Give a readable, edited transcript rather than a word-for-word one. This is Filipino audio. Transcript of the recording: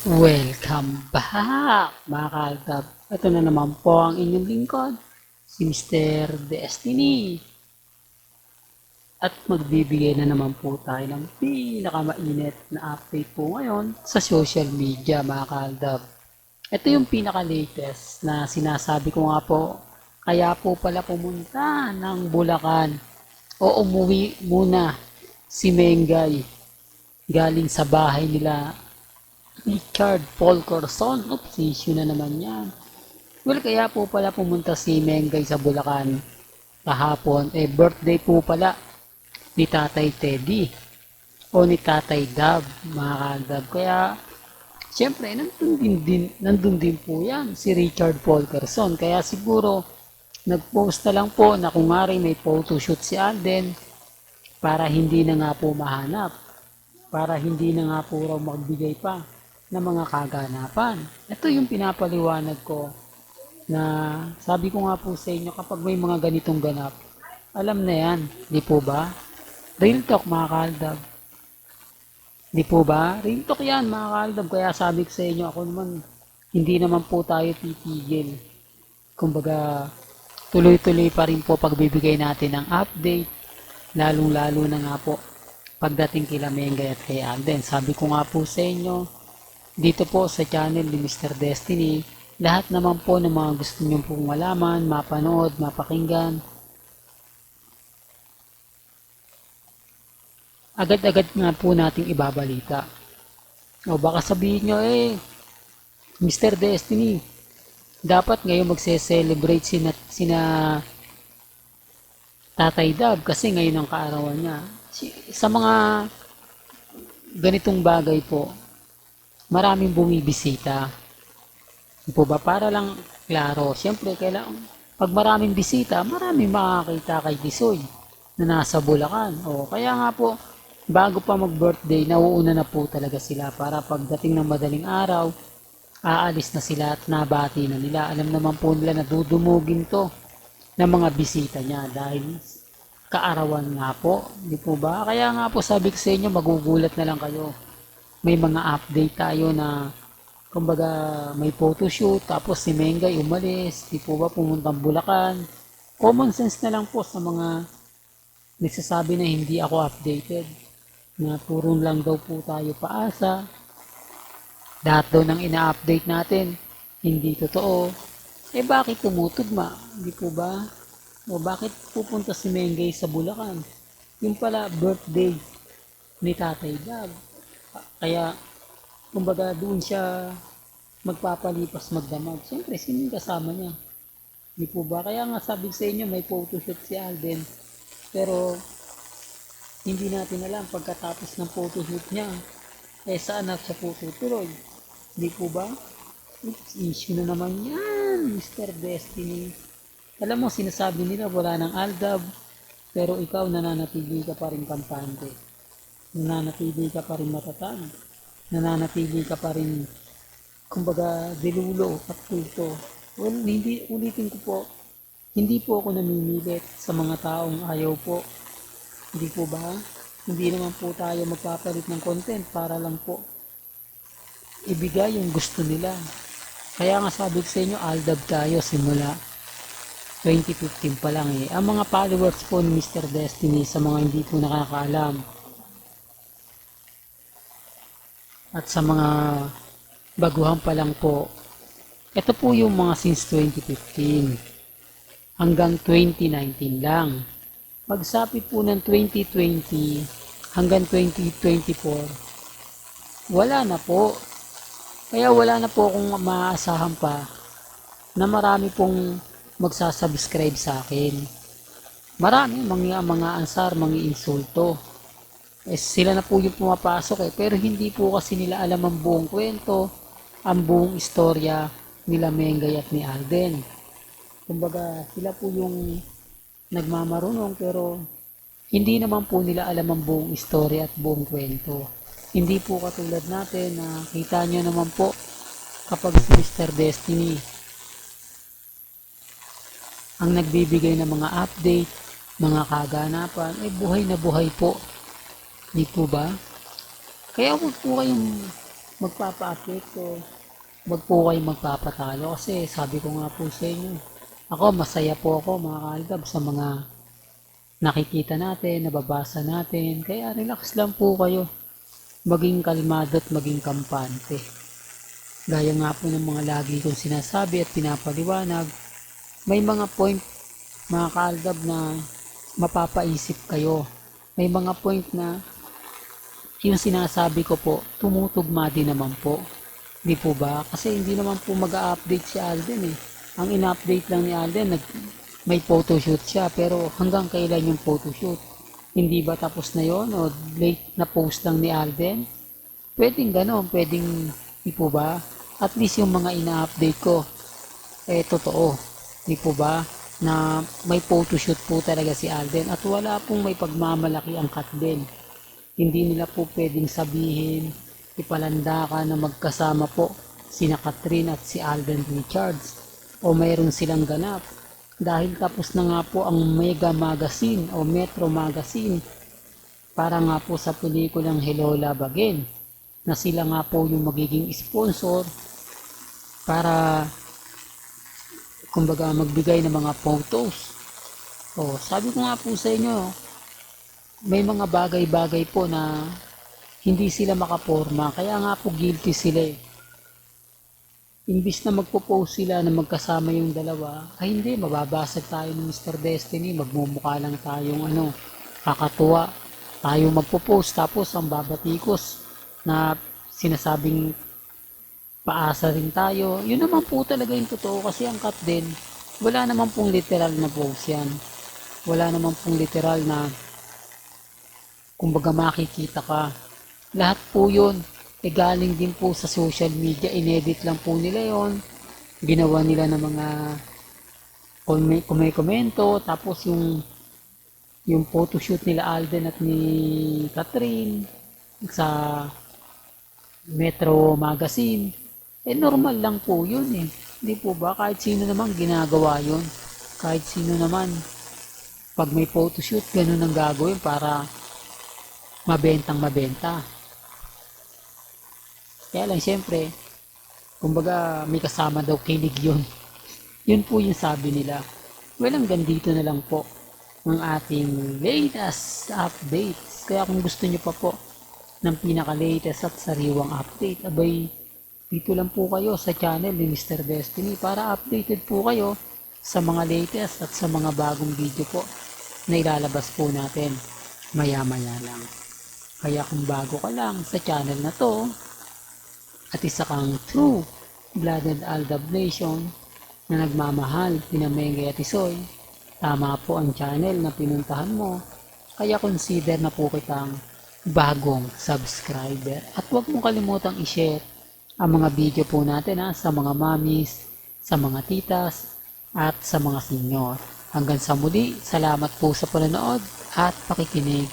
Welcome back, mga kaltab. Ito na naman po ang inyong lingkod, si Mr. Destiny. At magbibigay na naman po tayo ng pinakamainit na update po ngayon sa social media, mga kaltab. Ito yung pinaka-latest na sinasabi ko nga po, kaya po pala pumunta ng Bulacan o umuwi muna si Mengay galing sa bahay nila Richard Paul Corson. Oops, issue na naman yan. Well, kaya po pala pumunta si Mengay sa Bulacan kahapon. Birthday po pala ni Tatay Teddy o ni Tatay Dab, mga kagab. Kaya, siyempre, nandun din po yan si Richard Paul Corson. Kaya siguro, nag-post na lang po na kung nga may photoshoot si Alden para hindi na nga po mahanap. Para hindi na nga po raw magbigay pa ng mga kaganapan. Ito yung pinapaliwanag ko na sabi ko nga po sa inyo kapag may mga ganitong ganap, alam na yan, di po ba? Real talk, mga kaldab. Di po ba? Real talk yan, mga kaldab. Kaya sabi ko sa inyo, ako naman, hindi naman po tayo titigil. Kumbaga, tuloy-tuloy pa rin po pagbibigay natin ng update, lalong-lalo na nga po pagdating kila Mengay at kay Alden. Sabi ko nga po sa inyo, dito po sa channel ni Mr. Destiny, lahat naman po ng mga gusto nyo pong malaman, mapanood, mapakinggan, agad-agad nga po nating ibabalita. O baka sabihin nyo, Mr. Destiny, dapat ngayon magse-celebrate sina Tatay Dab kasi ngayon ang kaarawan niya. Sa mga ganitong bagay po, maraming bumibisita. Po ba? Para lang klaro. Siyempre, pag maraming bisita, maraming makakita kay Tisoy na nasa Bulacan. Kaya nga po, bago pa mag-birthday, nauuna na po talaga sila para pagdating ng madaling araw, aalis na sila at nabati na nila. Alam naman po nila na dudumugin to ng mga bisita niya dahil kaarawan nga po. Di po ba? Kaya nga po sabi ko sa inyo, magugulat na lang kayo. May mga update tayo na kumbaga may photoshoot tapos si Mengay umalis, di po ba pumuntang Bulacan. Common sense na lang po sa mga nagsasabi na hindi ako updated, na puro lang daw po tayo paasa, lahat daw ng ina-update natin hindi totoo. Bakit tumutugma, di po ba? O bakit pupunta si Mengay sa Bulacan? Yung pala birthday ni Tatay Dab. Kaya kumbaga doon siya magpapalipas magdamag. Siyempre, sino yung kasama niya? Di po ba? Kaya nga sabi sa inyo, may photoshoot si Alden. Pero, hindi natin alam pagkatapos ng photoshoot niya, saan na siya po tutuloy? Di po ba? Oops, issue na naman yan, Mr. Destiny. Alam mo, sinasabi nila wala ng Aldab, pero ikaw nananatili ka pa rin kampante. Nananatili ka pa rin matatag. Nananatili ka pa rin kumbaga dilulo at kulto. Well, hindi, ulitin ko po, hindi po ako namimilit sa mga taong ayaw po. Hindi po ba? Hindi naman po tayo magpapalit ng content para lang po ibigay yung gusto nila. Kaya nga sabi ko sa inyo, Aldab tayo simula 2015 pa lang Ang mga followers po ni Mr. Destiny, sa mga hindi po nakakaalam, at sa mga baguhan pa lang po, ito po yung mga since 2015 hanggang 2019 lang. Pagsapit po ng 2020 hanggang 2024, wala na po. Kaya wala na po akong maaasahan pa na marami pong magsasubscribe sa akin. Marami mga ansar, mga insulto. Sila na po yung pumapasok pero hindi po kasi nila alam ang buong kwento, ang buong istorya nila Mengay at ni Alden. Kumbaga, sila po yung nagmamarunong pero hindi naman po nila alam ang buong istorya at buong kwento. Hindi po katulad natin na kita nyo naman po kapag si Mr. Destiny ang nagbibigay ng mga update, mga kaganapan, buhay na buhay po. Di po ba? Kaya huwag po kayong magpapa-apekto. Wag po kayo magpapatalo kasi sabi ko nga po sa inyo, ako masaya po ako mga kaaldab sa mga nakikita natin, nababasa natin. Kaya relax lang po kayo. Maging kalmado at maging kampante. Gaya nga po ng mga lagi kong sinasabi at pinapaliwanag, may mga point mga kaaldab na mapapaisip kayo. May mga point na yung sinasabi ko po, tumutugma din naman po. Di po ba? Kasi hindi naman po mag-update si Alden eh. Ang in-update lang ni Alden, may photoshoot siya. Pero hanggang kailan yung photoshoot? Hindi ba tapos na yon o late na post lang ni Alden? Pwedeng gano'n, pwedeng di po ba? At least yung mga ina-update ko, totoo. Di po ba? Na may photoshoot po talaga si Alden at wala pong may pagmamalaki ang Katbel. Hindi nila po pwedeng sabihin, ipalanda ka na magkasama po sina Catherine at si Alden Richards o mayroon silang ganap. Dahil tapos na nga po ang Mega Magazine o Metro Magazine para nga po sa pelikulang Hello Love Again na sila nga po yung magiging sponsor para kumbaga magbigay ng mga photos. O sabi ko nga po sa inyo, may mga bagay-bagay po na hindi sila makaporma, kaya nga po guilty sila eh. Imbis na magpo-post sila na magkasama yung dalawa, ay hindi, mababasag tayo ng Mr. Destiny, magmumukha lang tayong kakatuwa. Tayo magpo-post tapos ang babatikos na sinasabing paasa rin tayo. Yun naman po talaga yung totoo kasi ang cut din, wala naman pong literal na post yan. Wala naman pong literal na kumbaga makikita ka. Lahat po yun galing din po sa social media, inedit lang po nila yon, ginawa nila ng mga komento, tapos yung photoshoot nila Alden at ni Catherine sa Metro Magazine, normal lang po yun eh, hindi po ba? Kahit sino naman ginagawa yun, kahit sino naman pag may photoshoot ganun ang gagawin para mabenta. Kaya lang siyempre, kumbaga may kasama daw kilig yun. Yun po yung sabi nila. Well, hanggang dito na lang po ang ating latest updates. Kaya kung gusto nyo pa po ng pinaka-latest at sariwang update, abay, dito lang po kayo sa channel ni Mr. Destiny para updated po kayo sa mga latest at sa mga bagong video po na ilalabas po natin maya-maya lang. Kaya kung bago ka lang sa channel na to, at isa kang true blooded Aldab Nation na nagmamahal kina Mengay at Isoy, tama po ang channel na pinuntahan mo, kaya consider na po kitang bagong subscriber. At huwag mong kalimutang i-share ang mga video po natin sa mga mommies, sa mga titas, at sa mga senior. Hanggang sa muli, salamat po sa panonood at pakikinig.